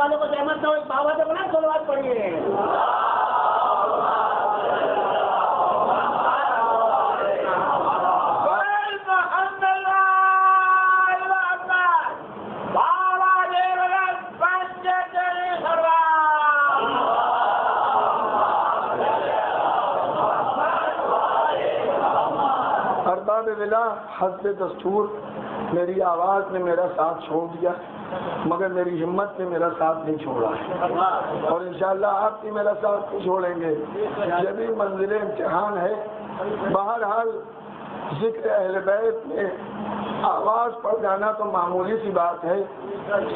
والوں کو سہمت نہ ہو، بابا سے بنا صلوات پڑھیے. بلا حسب دستور میری آواز نے میرا ساتھ چھوڑ دیا، مگر میری ہمت نے میرا ساتھ نہیں چھوڑا، اور انشاءاللہ آپ بھی میرا ساتھ نہیں چھوڑیں گے. یہ بھی منزل امتحان ہے. بہرحال ذکر اہل بیت میں آواز پڑ جانا تو معمولی سی بات ہے.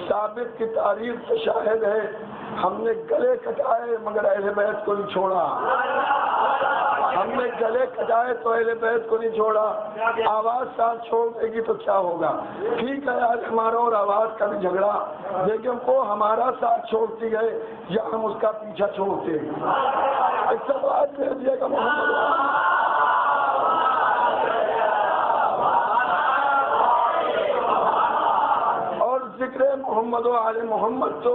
ثابت کی تاریخ سے شاہد ہے، ہم نے گلے کٹائے مگر اہل بیت کو نہیں چھوڑا. ہم نے گلے کٹائے تو اہل بیت کو نہیں چھوڑا. آواز ساتھ چھوڑ دے گی تو کیا ہوگا؟ ٹھیک ہے، آج ہمارا اور آواز کا بھی جھگڑا، لیکن وہ ہمارا ساتھ چھوڑتی ہے یا ہم اس کا پیچھا چھوڑتے ہیں. ایک سب بات کہہ دیے گا محمد. اور ذکر محمد و آل محمد تو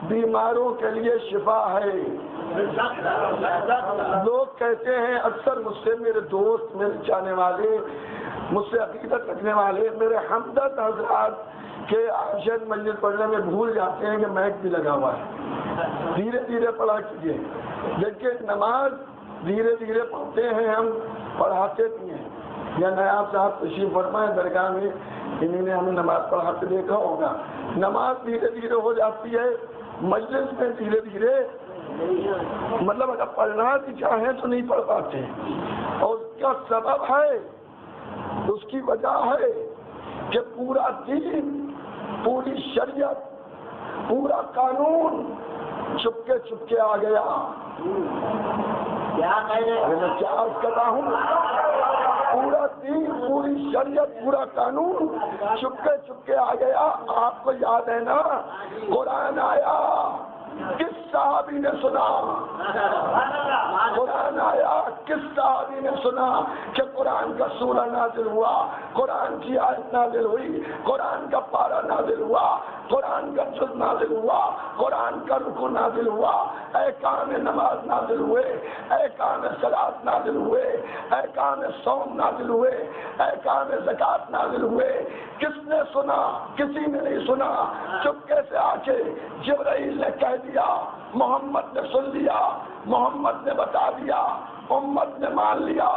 بیماروں کے لیے شفا ہے. لوگ کہتے ہیں اکثر مجھ سے، میرے دوست، میرے چاہنے والے، مجھ سے عقیدت رکھنے والے، میرے ہمدرد حضرات کہ عاشق مجلس پڑھنے میں بھول جاتے ہیں کہ میک بھی لگا ہوا ہے. دھیرے دھیرے پڑھا کیجیے. لیکن نماز دھیرے دھیرے پڑھتے ہیں، ہم پڑھاتے بھی ہیں. یا نایاب صاحب تشریف فرمائیں درگاہ میں، انہیں نے ہمیں نماز پڑھاتے دیکھا ہوگا. نماز دھیرے دھیرے ہو جاتی ہے، مجلس میں دھیرے دھیرے، مطلب اگر پڑھنا بھی چاہیں تو نہیں پڑھ پاتے. اور اس کا سبب ہے، اس کی وجہ ہے کہ پورا دین، پوری شریعت، پورا قانون چپکے چپکے آ گیا. میں کیا عرض کر رہا ہوں؟ پورا دین، پوری شریعت، پورا قانون چپکے چپکے آ گیا. آپ کو یاد ہے نا، قرآن آیا، کس صحابی نے سنا؟ قرآن آیا، کس صحابی نے سنا کہ قرآن کا سورہ نازل ہوا، قرآن کی آیت نازل ہوئی، قرآن کا پارہ نازل ہوا، قرآن کا جز نازل ہوا، قرآن کا رکوع نازل ہوا، احکام نماز نازل ہوئے، احکام صلاۃ نازل ہوئے، احکام صوم نازل ہوئے، احکام زکوٰۃ نازل ہوئے. کس نے سنا؟ کسی نے نہیں سنا. چپکے سے آ کے جبرائیل نے کہہ دیا، محمد نے سن لیا، محمد نے بتا دیا، امت نے مان لیا.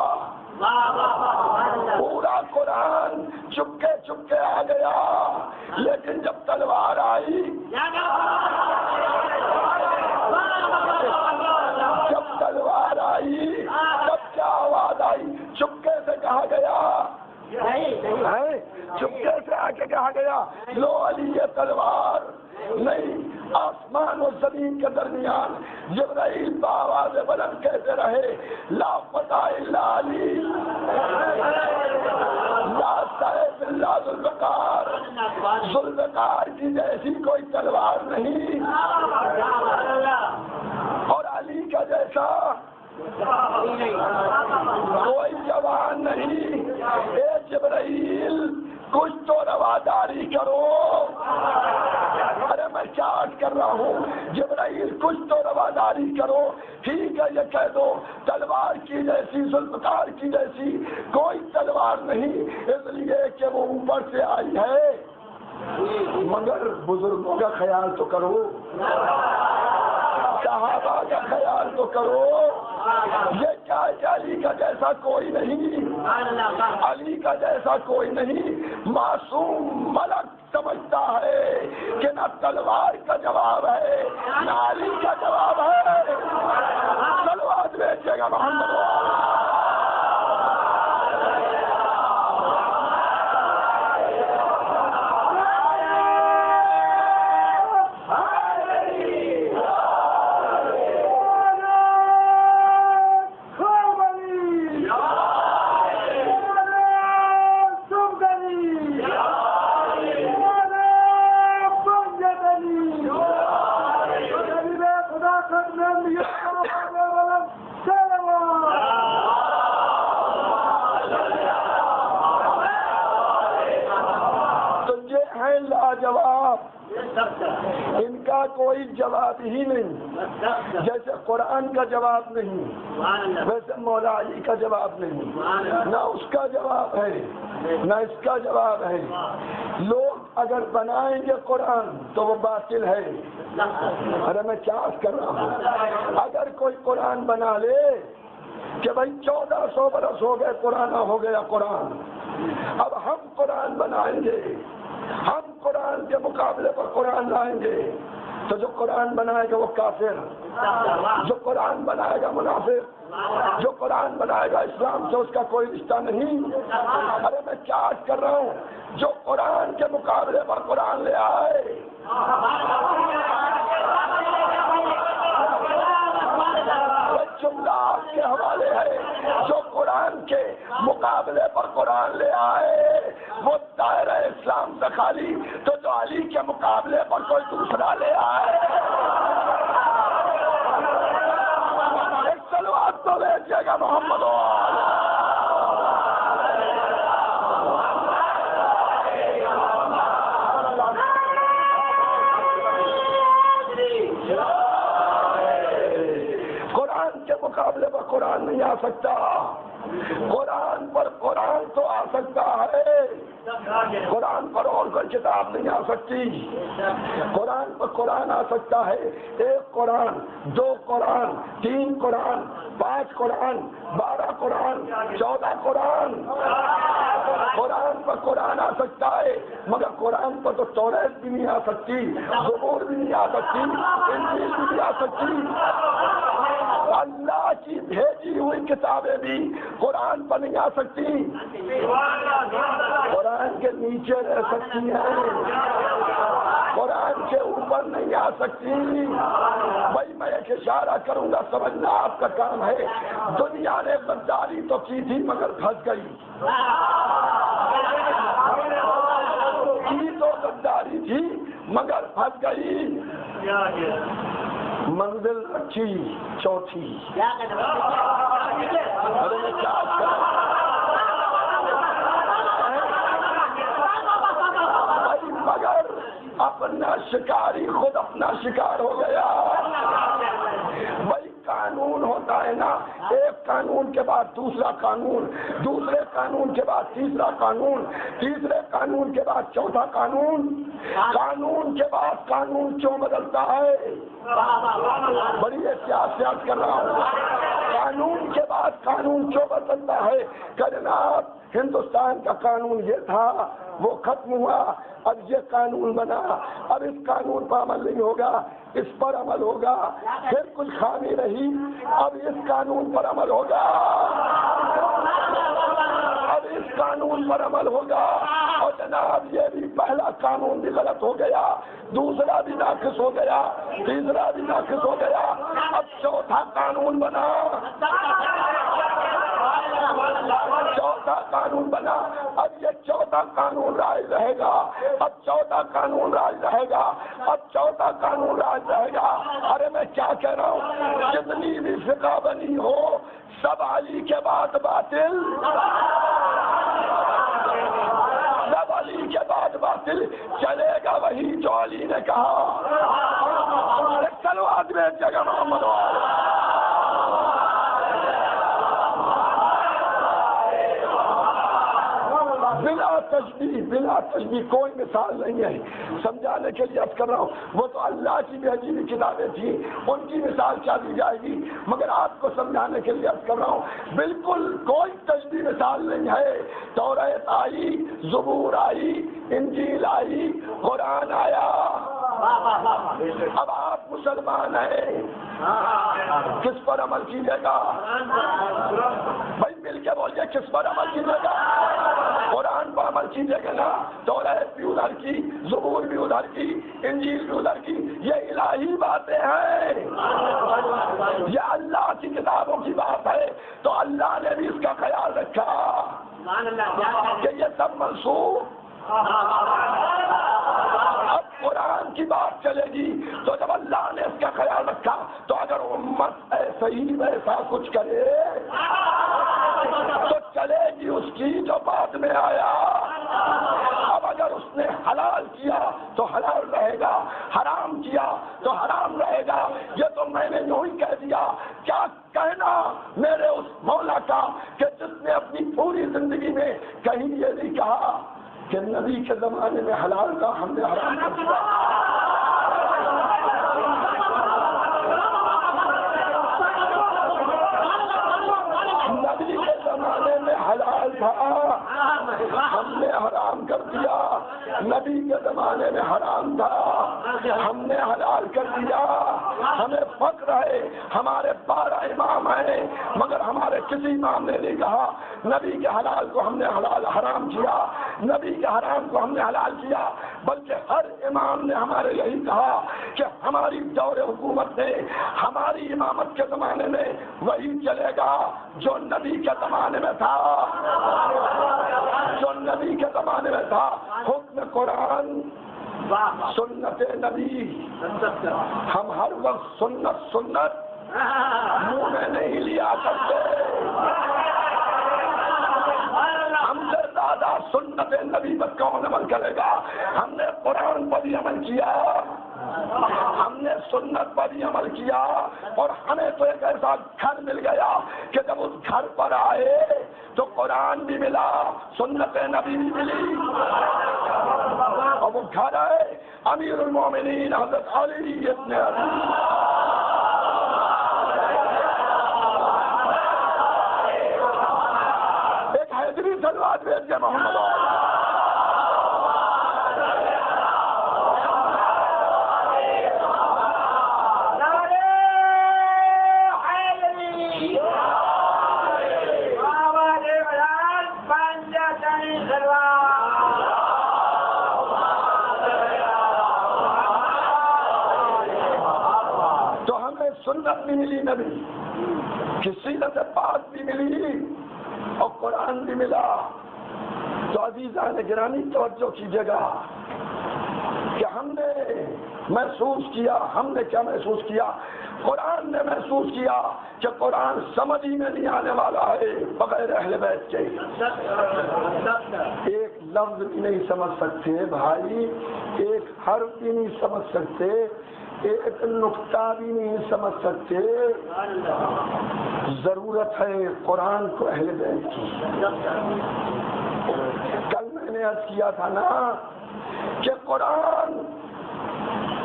پورا قرآن چپکے چپکے آ گیا. لیکن جب تلوار آئی، جب تلوار آئی تب کیا آواز آئی؟ چپکے سے کہا گیا، چپکے سے آ کے کہا گیا، لو علی یہ تلوار. نہیں، آسمان و زمین کے درمیان جبرائیل بآواز بلند کہتے رہے، لا فتح الا علی، لا سیف الا ذوالفقار. ذوالفقار کی جیسی کوئی تلوار نہیں، اور علی کا جیسا کوئی جوان نہیں. اے جبرائیل، کچھ تو رواداری کرو. ارے میں کیا عرض کر رہا ہوں؟ جبرائیل کچھ تو رواداری کرو. ٹھیک ہے، یہ کہہ دو تلوار کی جیسی، ذوالفقار کی جیسی کوئی تلوار نہیں، اس لیے کہ وہ اوپر سے آئی ہے. مگر بزرگوں کا خیال تو کرو، صحابہ کا خیال تو کرو. یہ کیا ہے؟ علی کا جیسا کوئی نہیں، علی کا جیسا کوئی نہیں. معصوم ملک سمجھتا ہے کہ نہ تلوار کا جواب ہے نہ علی کا جواب ہے. تلوار بیچے گا محمد. ہیں لاجواب، ان کا کوئی جواب ہی نہیں، جیسے قرآن کا جواب نہیں، ویسے مولا علی کا جواب نہیں، نہ اس کا جواب ہے نہ اس کا جواب ہے۔ لوگ اگر بنائیں گے قرآن تو وہ باطل ہے۔ ارے میں کیا کر رہا ہوں، اگر کوئی قرآن بنا لے کہ بھائی 1400 برس ہو گئے پرانا ہو گیا قرآن، اب ہم قرآن بنائیں گے، ہم قرآن کے مقابلے پر قرآن لائیں گے، تو جو قرآن بنائے گا وہ کافر، جو قرآن بنائے گا منافق، جو قرآن بنائے گا اسلام سے اس کا کوئی رشتہ نہیں۔ ارے میں کیا عرض کر رہا ہوں، جو قرآن کے مقابلے پر قرآن لے آئے، جملہ آپ کے حوالے ہے، جو قرآن کے مقابلے پر قرآن لے آئے وہ دائرہ اسلام سے خالی، تو جو علی کے مقابلے پر کوئی دوسرا لے آئے، ایک صلوات تو بھیجیے گا محمد مقابلے پر قرآن نہیں آ سکتا، قرآن پر قرآن تو آ سکتا ہے، قرآن پر اور کوئی کتاب نہیں آ سکتی، قرآن پر قرآن آ سکتا ہے، 1 قرآن 2 قرآن 3 قرآن 5 قرآن 12 قرآن 14 قرآن، قرآن پر قرآن آ سکتا ہے، مگر قرآن پر تو توریت بھی نہیں آ سکتی، زبور بھی نہیں آ سکتی، انجیل بھی نہیں آ سکتی، اللہ کی بھیجی ہوئی کتابیں بھی قرآن پر نہیں آ سکتی، قرآن کے نیچے رہ سکتی ہیں، قرآن کے اوپر نہیں آ سکتی۔ بھائی میں ایک اشارہ کروں گا، سمجھنا آپ کا کام ہے، دنیا نے غداری تو کی تھی مگر پھنس گئی، کی تو غداری تھی مگر پھنس گئی، منزل رکھی چوتھی۔ ارے میں کیا مگر اپنا شکاری خود اپنا شکار ہو گیا۔ بھائی قانون ہوتا ہے نا، ایک قانون کے بعد دوسرا قانون، دوسرے قانون کے بعد تیسرا قانون، تیسرے قانون کے بعد چوتھا قانون، قانون کے بعد قانون کیوں بدلتا ہے؟ بڑی احتیاط کر رہا ہوں، قانون کے بعد قانون کیوں بدلتا ہے؟ جناب ہندوستان کا قانون یہ تھا، وہ ختم ہوا، اب یہ قانون بنا، اب اس قانون پر عمل نہیں ہوگا، اس پر عمل ہوگا، پھر کچھ خامی رہی، اب اس قانون پر عمل ہوگا، اب اس قانون پر عمل ہوگا، اور جناب یہ بھی پہلا قانون بھی غلط ہو گیا، دوسرا بھی ناقص ہو گیا، تیسرا بھی ناقص ہو گیا، اب چوتھا قانون بنا، چوتھا قانون بنا، اب یہ چوتھا قانون راج رہے گا، اب چوتھا قانون راج رہے گا، اب چوتھا قانون راج رہے گا۔ ارے میں کیا کہہ رہا ہوں، جتنی بھی فقہ بنی ہو سب علی کے بعد باطل، سب علی کے بعد باطل، چلے گا وہی جو علی نے کہا۔ چلو آدمی ایک جگہ محمد بلا تشبیہ کوئی مثال نہیں ہے، سمجھانے کے لیے عرض کر رہا ہوں، وہ تو اللہ کی بھیجی ہوئی کتابیں تھیں، ان کی مثال کیا دی جائے گی، مگر آپ کو سمجھانے کے لیے عرض کر رہا ہوں، بالکل کوئی تشبیہ مثال نہیں ہے۔ توریت آئی، زبور آئی، انجیل آئی، قرآن آیا، اب آپ مسلمان ہیں، کس پر عمل کیجیے گا؟ بھائی مل کے بولیے کس پر عمل کیجیے گا؟ قرآن پر عمل کیجیے گا نا، توریت بھی ادھر کی، زبور بھی ادھر کی، انجیل بھی ادھر کی، یہ الہی باتیں ہیں، یہ اللہ کی کتابوں کی بات ہے، تو اللہ نے بھی اس کا خیال رکھا کہ یہ سب منسوخ۔ اب قرآن کی بات چلے گی تو جب اللہ نے اس کا خیال رکھا تو اگر امت ایسے ہی ویسا کچھ کرے تو چلے گی اس کی جو بعد میں آیا۔ اب اگر اس نے حلال کیا تو حلال رہے گا، حرام کیا تو حرام رہے گا۔ یہ تو میں نے یوں ہی کہہ دیا، کیا کہنا میرے اس مولا کا کہ جس نے اپنی پوری زندگی میں کہیں یہ نہیں کہا کہ نبی کے زمانے میں حلال کا ہم نے حرام کر دیا۔ نبی کے زمانے میں حلال تھا، ہم نے حرام کر دیا۔ نبی کے زمانے میں حرام تھا، ہم نے حلال کر دیا۔ ہمیں فخر ہے، ہمارے 12 امام ہیں، مگر ہمارے کسی امام نے نہیں کہا نبی کے حلال کو ہم نے حرام کیا، نبی کے حرام کو ہم نے حلال کیا، بلکہ ہر امام نے ہمارے یہی کہا کہ ہماری دور حکومت میں، ہماری امامت کے زمانے میں وہی چلے گا جو نبی کے زمانے میں تھا، جو نبی کے زمانے میں تھا۔ حکم قرآن، سنت نبی، ہم ہر وقت سنت منہ میں نہیں لیا کرتے۔ ہم سے زیادہ سنت نبی پر کون عمل کرے گا؟ ہم نے قرآن پر بھی عمل کیا، ہم نے سنت پر بھی عمل کیا، اور ہمیں تو ایک ایسا گھر مل گیا کہ جب اس گھر پر آئے تو قرآن بھی ملا، سنت نبی بھی ملی، اور وہ گھر ہے امیر المومنین حضرت علی ابن ابی۔ ایک حیدری سلوات بھیج کے محمد سنت بھی ملی، نبی کی سیرت پاک بھی ملی، اور قرآن بھی ملا۔ تو عزیزان گرامی توجہ کیجیے گا کہ ہم نے محسوس کیا، ہم نے کیا محسوس کیا؟ قرآن نے محسوس کیا کہ قرآن سمجھ ہی میں نہیں آنے والا ہے بغیر اہل بیت کے۔ ایک لفظ بھی نہیں سمجھ سکتے بھائی، ایک حرف بھی نہیں سمجھ سکتے، ایک نقطہ بھی نہیں سمجھ سکتے۔ ضرورت ہے قرآن کو اہل بیت کی۔ کل میں نے عرض کیا تھا نا کہ قرآن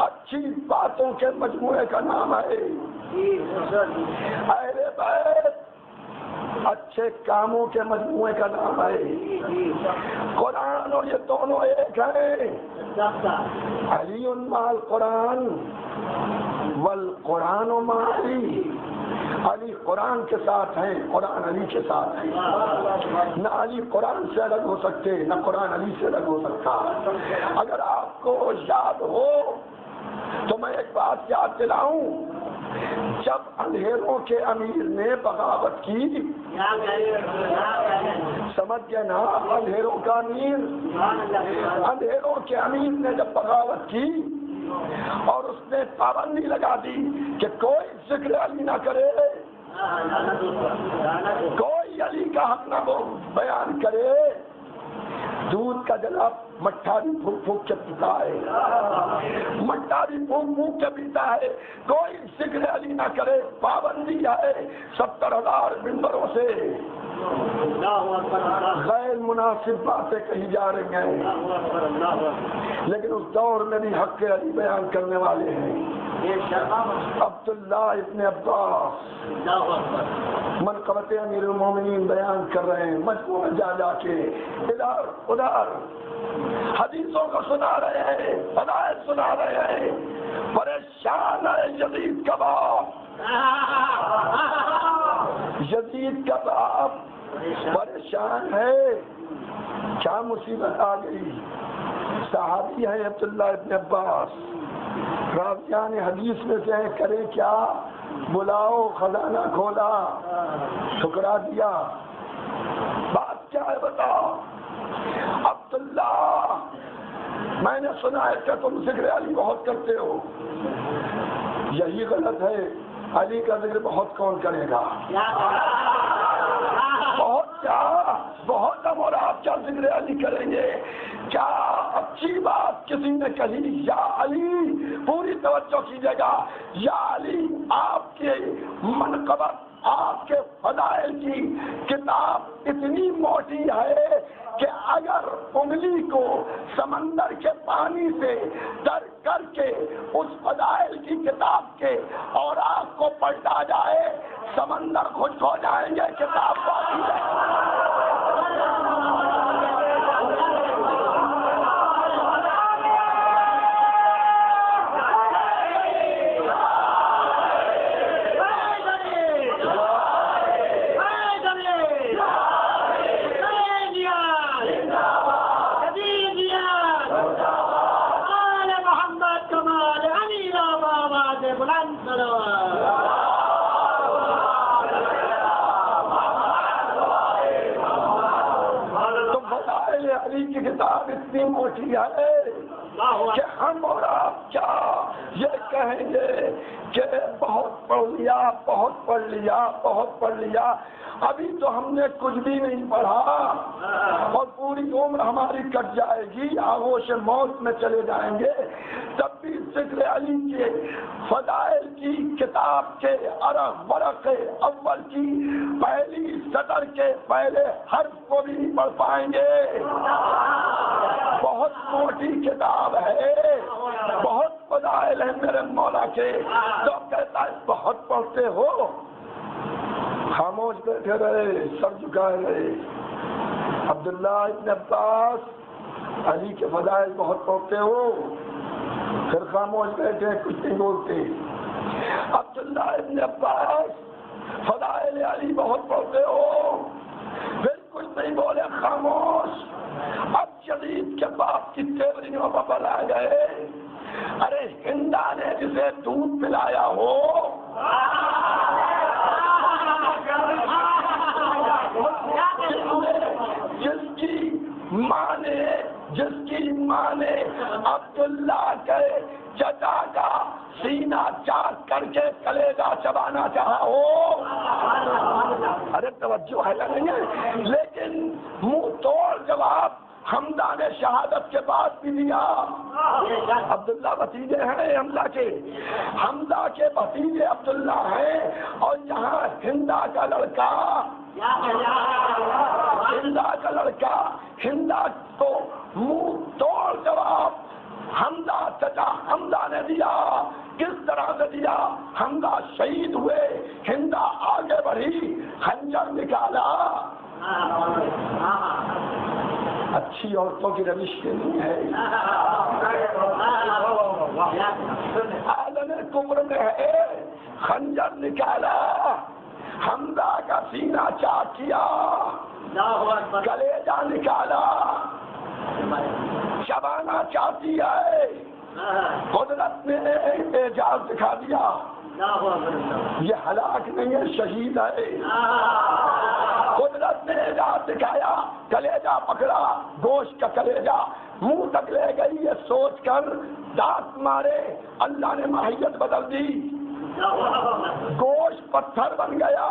اچھی باتوں کے مجموعے کا نام ہے، اہل بیت اچھے کاموں کے مجموعے کا نام ہے۔ قرآن اور یہ دونوں ایک ہیں، علی مع القرآن والقرآن مع علی۔ علی قرآن کے ساتھ ہیں، قرآن علی کے ساتھ ہیں۔ نہ علی قرآن سے الگ ہو سکتے، نہ قرآن علی سے الگ ہو سکتا۔ اگر آپ کو یاد ہو تو میں ایک بات یاد دلاؤں، جب اندھیروں کے امیر نے بغاوت کی، سمجھ گئے نا، اندھیروں کا امیر، اندھیروں کے امیر نے جب بغاوت کی اور اس نے پابندی لگا دی کہ کوئی ذکر علی نہ کرے، کوئی علی کا حق نہ بیان کرے، دودھ کا جناب مٹھا بھی پھونک پھونک کے پیتا ہے، مٹھا بھی پھونک پھونک کے پیتا ہے، کوئی ذکر علی نہ کرے، پابندی ہے 70,000 ممبروں سے۔ غیر مناسب باتیں کہی جا رہی ہیں، لیکن اس دور میں بھی حق علی بیان کرنے والے ہیں۔ عبداللہ ابن عباس منقبت امیر المومنین بیان کر رہے ہیں، مجموع میں جا جا کے ادھر ادھر حدیثوں کو سنا رہے ہیں، ہدایت سنا رہے ہیں۔ پریشان ہے یزید کا باپ، یزید کا باپ پریشان ہے، کیا مصیبت آ گئی؟ صحابی ہے عبداللہ ابن عباس، راویان حدیث میں سے کریں کیا؟ بلاؤ، خزانہ کھولا، ٹھکرا دیا، بات کیا ہے بتاؤ؟ عبداللہ، میں نے سنا ہے کہ تم ذکر علی بہت کرتے ہو، یہی غلط ہے، علی کا ذکر بہت کون کرے گا؟ بہت کیا، بہت ہم اور آپ کیا ذکر علی کریں گے؟ کیا اب اچھی بات کسی نے کہی، یا علی، پوری توجہ کیجیے گا، یا علی آپ کے منقبت، آپ کے فضائل کی کتاب اتنی موٹی ہے کہ اگر انگلی کو سمندر کے پانی سے در کر کے اس فضائل کی کتاب کے اور آگ کو پلٹا جائے، سمندر خشک ہو جائیں گے، کتاب باقی ہے۔ علی کی کتاب اتنی موٹی ہے کہ ہم اور آپ کیا یہ کہیں گے کہ بہت پڑھ لیا، بہت پڑھ لیا، بہت پڑھ لیا، ابھی تو ہم نے کچھ بھی نہیں پڑھا اور پوری عمر ہماری کٹ جائے گی، آغوش موت میں چلے جائیں گے، تب بھی ذکر علی کے فضائل کی کتاب کے ورق اول کی پہلی سطر کے پہلے حرف کو بھی نہیں پڑھ پائیں گے۔ بہت موٹی کتاب ہے، بہت فضائل ہیں میرے مولا کے، تو کہتا ہے بہت پڑھتے ہو، خاموش بیٹھے رہے، سر جھکائے رہے۔ عبداللہ ابن عباس، علی کے فضائل بہت پڑھتے ہو، پھر خاموش بیٹھے، کچھ نہیں بولتے۔ عبداللہ ابن عباس، فضائل علی بہت پڑھتے ہو، پھر کچھ نہیں بولے، خاموش۔ اب یزید کے باپ کی تیوریوں پر بلا گئے، ارے ہندا نے جسے دودھ پلایا ہو، جس کی ماں نے عبداللہ کے چچا کا سینہ چاک کر کے کلیجہ چبانا چاہا ہو، ارے توجہ ہے یا نہیں ہے؟ لیکن منہ توڑ جواب حمزہ نے شہادت کے بعد بھی دیا۔ عبداللہ بھتیجے ہیں حمزہ کے، حمزہ کے بھتیجے عبداللہ ہیں، اور یہاں ہندا کا لڑکا، ہندا کا لڑکا، ہندا کو منہ توڑ جواب حمزہ چچا حمزہ نے دیا۔ کس طرح سے دیا؟ حمزہ شہید ہوئے، ہندا آگے بڑھی، خنجر نکالا۔ اچھی عورتوں کی روش کے نہیں ہے، عالم کفر میں ہے، خنجر نکالا، حمزہ کا سینہ چاک کیا، کلیجہ نکالا، چبانا چاہتی ہے، قدرت نے اعجاز دکھا دیا، یہ ہلاک نہیں ہے، شہید ہے، قدرت نے اعجاز دکھایا، کلیجہ پکڑا، گوشت کا کلیجہ منہ تک لے گئی، یہ سوچ کر دانت مارے، اللہ نے ماہیت بدل دی، گوشت پتھر بن گیا۔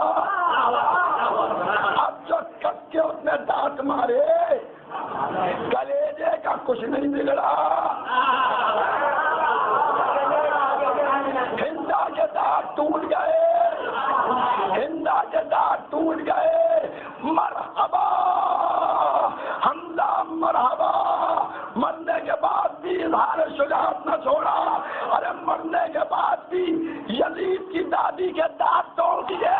اب جو کس کے اس نے دانت مارے، کلیجے کا کچھ نہیں بگڑا، ہندا کے دانت ٹوٹ گئے، ہندا کے دانت ٹوٹ گئے، مرحبا حمزہ مرحبا، مرنے کے بعد بھی اظہار شجاعت نہ چھوڑا، ارے مرنے کے بعد بھی یزید کی دادی کے دانت توڑ دیے۔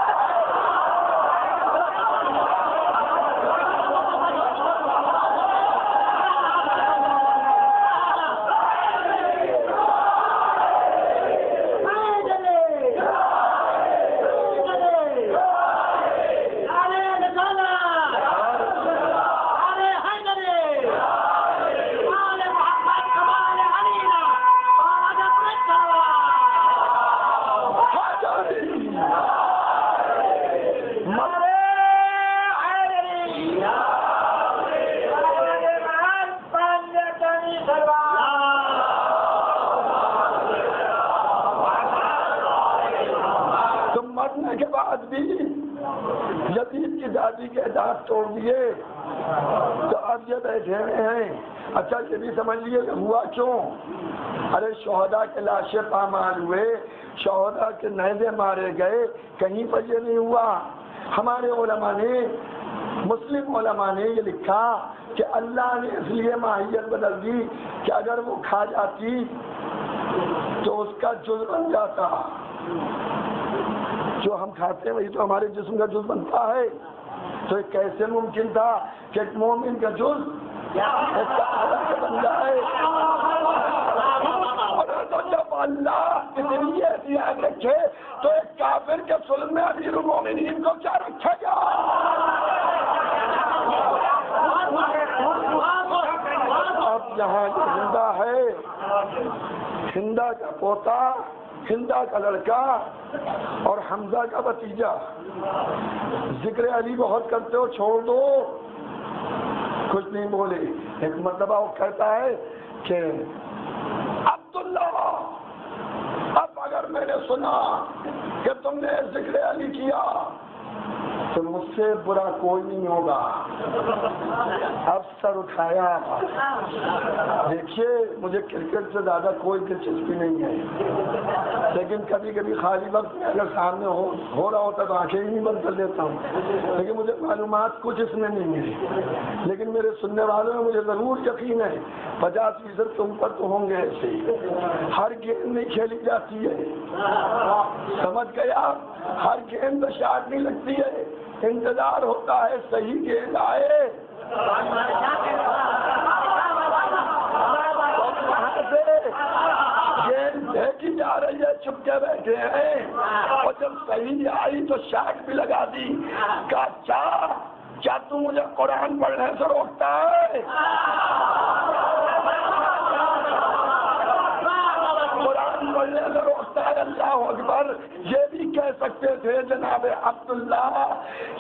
کے بعد بھی یزید کی دادی کے دانت توڑ دیے، تو اب یہ بیٹھے ہیں، اچھا یہ بھی سمجھ لیے کہ ہوا کیوں؟ ارے شہداء کے لاشیں پامال ہوئے، شہداء کے نیزے مارے گئے، کہیں پر یہ نہیں ہوا۔ ہمارے علماء نے، مسلم علماء نے یہ لکھا کہ اللہ نے اس لیے ماہیت بدل دی کہ اگر وہ کھا جاتی تو اس کا جز بن جاتا۔ جو ہم کھاتے ہیں وہی تو ہمارے جسم کا جز بنتا ہے، تو یہ کیسے ممکن تھا کہ ایک مومن کا جز بن جائے؟ اور تو جب اللہ اتنی احتیاط رکھے تو ایک کافر کے صلب میں امیر المومنین کو کیا رکھا گیا؟ اب یہاں ہندا ہے، ہندا کا پوتا، ہندا کا لڑکا اور حمزہ کا بھتیجا، ذکر علی بہت کرتے ہو، چھوڑ دو، کچھ نہیں بولے۔ ایک مرتبہ وہ کہتا ہے کہ عبداللہ، اب اگر میں نے سنا کہ تم نے ذکر علی کیا تو مجھ سے برا کوئی نہیں ہوگا۔ اب سر اٹھایا، دیکھیے مجھے کرکٹ سے زیادہ کوئی دلچسپی نہیں ہے، لیکن کبھی کبھی خالی وقت میں اگر سامنے ہو رہا ہوتا تو آنکھیں ہی نہیں بند کر لیتا ہوں، لیکن مجھے معلومات کچھ اس میں نہیں ہے، لیکن میرے سننے والوں میں مجھے ضرور یقین ہے 50% تم پر تو ہوں گے ایسے ہی۔ ہر گیند نہیں کھیلی جاتی ہے، سمجھ گیا؟ ہر گیند پہ شاٹ نہیں لگتی ہے، انتظار ہوتا ہے صحیح گیند آئے۔ گیند دیکھی جا رہی ہے، چپ کے بیٹھے ہیں، اور جب صحیح آئی تو شاٹ بھی لگا دی۔ کہا کیا تو مجھے قرآن پڑھنے سے روکتا ہے؟ قرآن پڑھنے سے روکتا ہے؟ اللہ اکبر! یہ بھی کہہ سکتے تھے جناب عبداللہ،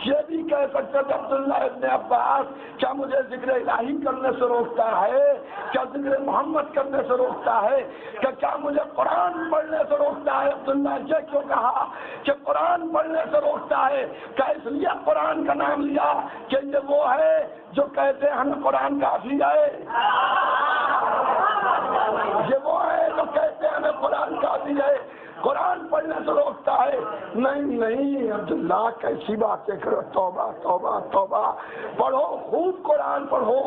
یہ بھی کہہ سکتے تھے عبداللہ ابن عباس، کیا مجھے ذکر الہی کرنے سے روکتا ہے؟ کیا ذکر محمد کرنے سے روکتا ہے؟ کیا مجھے قرآن پڑھنے سے روکتا ہے؟ عبداللہ یہ کیوں کہا کہ قرآن پڑھنے سے روکتا ہے؟ کیا اس لیے قرآن کا نام لیا کہ یہ وہ ہے جو کہتے ہیں ہمیں قرآن کافی ہے؟ یہ وہ ہے جو کہتے ہیں ہمیں قرآن کافی ہے، قرآن پڑھنے سے روکتا ہے؟ نہیں عبداللہ کیسی باتیں کرو، توبہ توبہ توبہ! پڑھو، خوب قرآن پڑھو،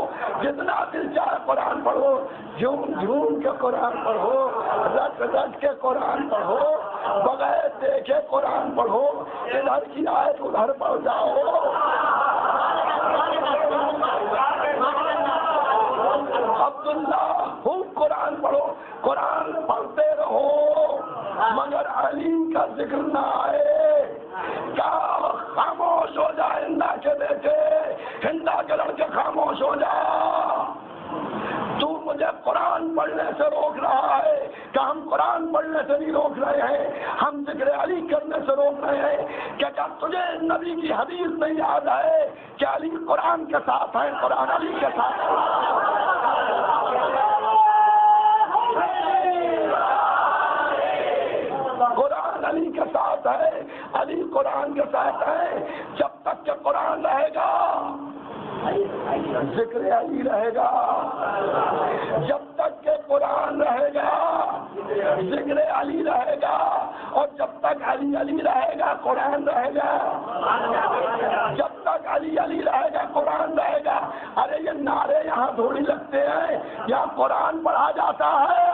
جتنا دل چاہے قرآن پڑھو، جھوم کے قرآن پڑھو، رٹ کے قرآن پڑھو، بغیر دیکھے قرآن پڑھو، ادھر کی آیت ادھر پڑھ جاؤ۔ عبداللہ خوب قرآن پڑھو، قرآن پڑھتے رہو، مگر علی کا ذکر نہ آئے۔ کیا خاموش ہو جائے ہندا کے بیٹے، ہندا کے لڑکے خاموش ہو جا، تو مجھے قرآن پڑھنے سے روک رہا ہے؟ کہ ہم قرآن پڑھنے سے نہیں روک رہے ہیں، ہم ذکر علی کرنے سے روک رہے ہیں۔ کیا تجھے نبی کی حدیث نہیں یاد ہے کہ علی قرآن کے ساتھ ہے، قرآن علی کے ساتھ ہے؟ قرآن علی کے ساتھ ہے، علی قرآن کے ساتھ ہے۔ جب تک کہ قرآن رہے گا ذکر علی رہے گا، جب تک کہ قرآن رہے گا ذکر علی رہے گا، اور جب تک علی علی رہے گا قرآن رہے گا، جب تک علی علی رہے گا قرآن رہے گا۔ ارے یہ نعرے یہاں تھوڑی لگتے ہیں، یہاں قرآن پڑھا جاتا ہے۔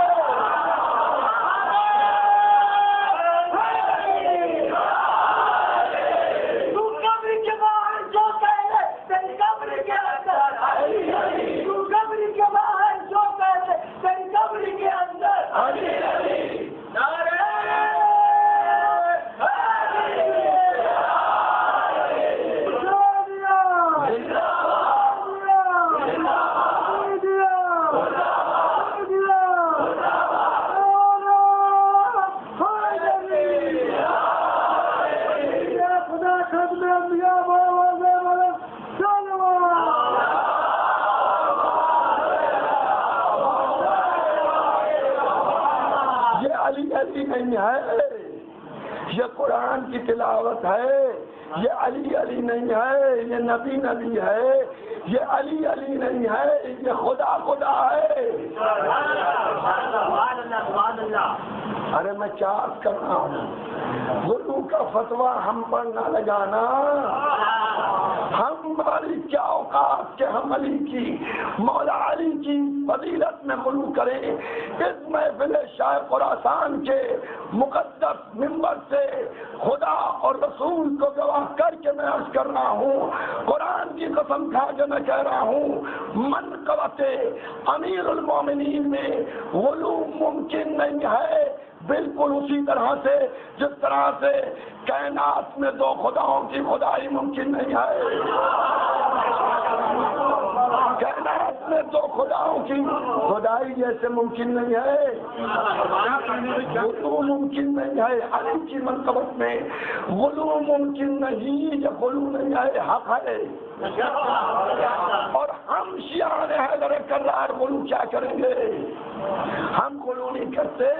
یہ قرآن کی تلاوت ہے، یہ علی علی نہیں ہے، یہ نبی نبی ہے، یہ علی علی نہیں ہے، یہ خدا خدا ہے۔ ارے میں کیا عرض کر رہا ہوں، غلو کا فتویٰ ہم پر نہ لگانا، ہماری کیا اوقات کہ ہم علی کی، مولا علی کی فضیلت میں غلو کریں۔ اس محفل شاہ خراسان کے مقدس منبر سے خدا اور رسول کو گواہ کر کے میں عرض کر رہا ہوں، قرآن کی قسم کھا کے میں کہہ رہا ہوں، منقبت امیر المومنین میں غلو ممکن نہیں ہے، بالکل اسی طرح سے جس طرح سے کائنات میں دو خداؤں کی خدائی ممکن نہیں ہے، کائنات میں دو خداؤں کی خدائی جیسے ممکن نہیں ہے، غلو ممکن نہیں ہے۔ علی کی منقبت میں غلو ممکن نہیں، یہ غلو نہیں ہے، حق ہے۔ اور ہم شیعان حیدر کرار غلو کیا کریں گے؟ ہم غلو نہیں کرتے۔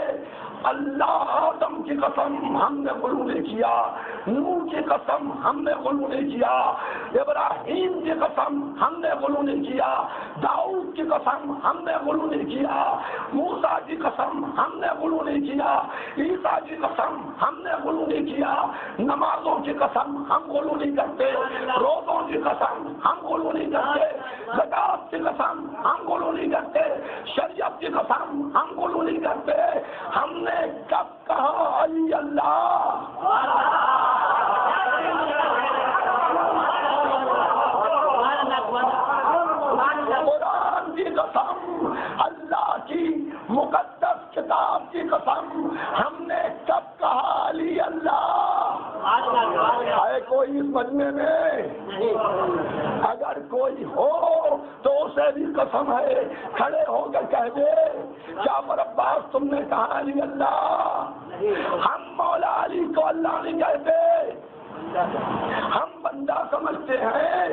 اللہ آدم کی قسم ہم نے غلو نہیں کیا، نوح کی قسم ہم نے غلو نہیں کیا، ابراہیم کی قسم ہم نے غلو نہیں کیا، داؤد کی قسم ہم نے غلو نہیں کیا، موسیٰ کی قسم ہم نے غلو نہیں کیا، عیسیٰ کی قسم ہم نے غلو نہیں کیا، نمازوں کی قسم ہم غلو نہیں کرتے، روزوں کی قسم ہم غلو نہیں کرتے، زکات کی قسم ہم غلو نہیں کرتے، شریعت کی قسم ہم غلو نہیں کرتے۔ ہم نے کب کہا علی اللہ؟ قرآن کی قسم، اللہ کی مقدس کتاب کی قسم، ہم نے کب کہا علی اللہ؟ ہے کوئی اس مجمع میں؟ اگر کوئی ہو تو اسے بھی قسم ہے، کھڑے ہو کر کہہ دے جعفر عباس تم نے کہا علی اللہ؟ ہم مولا علی کو اللہ نہیں کہتے، ہم بندہ سمجھتے ہیں،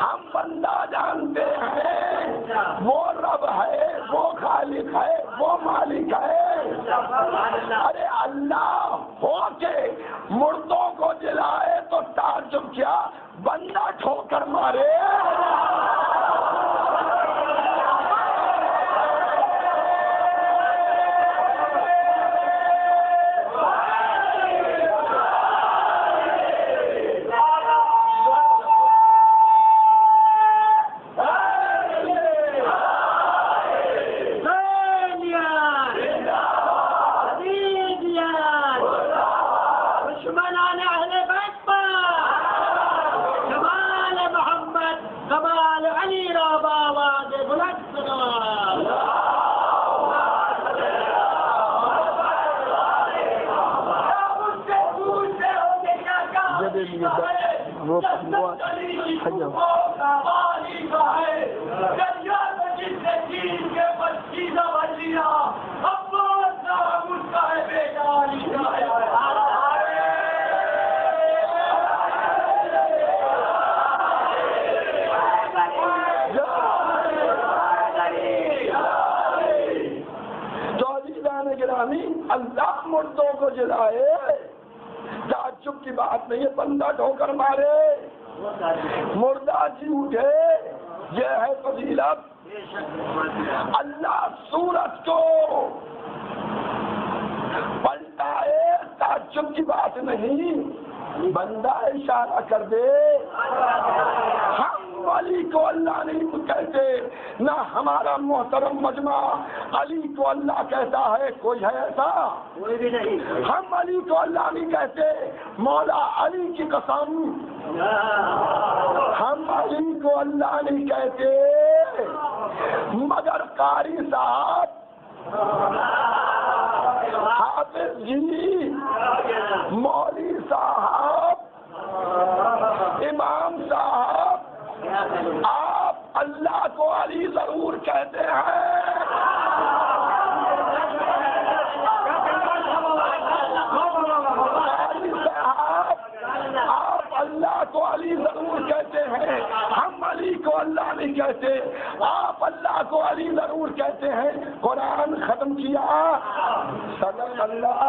ہم بندہ جانتے ہیں، وہ رب ہے، وہ خالق ہے، وہ مالک ہے۔ ارے اللہ ہو کے مردوں کو جلائے تو تعجب کیا، بندہ ٹھوکر مارے۔ اللہ مردوں کو جلائے، تعجب کی بات نہیں ہے، بندہ ٹھوکر مارے، مردہ جی اٹھے، یہ ہے فضیلت۔ اللہ سورج کو پلٹائے، تعجب کی بات نہیں، بندہ اشارہ کر دے۔ ہم علی کو اللہ نہیں کہتے، نہ ہمارا محترم مجمع علی کو اللہ کہتا ہے، کوئی ہے ایسا؟ کوئی بھی نہیں۔ ہم علی کو اللہ نہیں کہتے، مولا علی کی قسم ہم علی کو اللہ نہیں کہتے، مگر قاری صاحب، حافظ جی، مولوی صاحب، امام صاحب، آپ اللہ کو علی ضرور کہتے ہیں۔ آپ اللہ کو علی ضرور کہتے ہیں، ہم علی کو اللہ نہیں کہتے، آپ اللہ کو علی ضرور کہتے ہیں۔ قرآن ختم کیا، صدق اللہ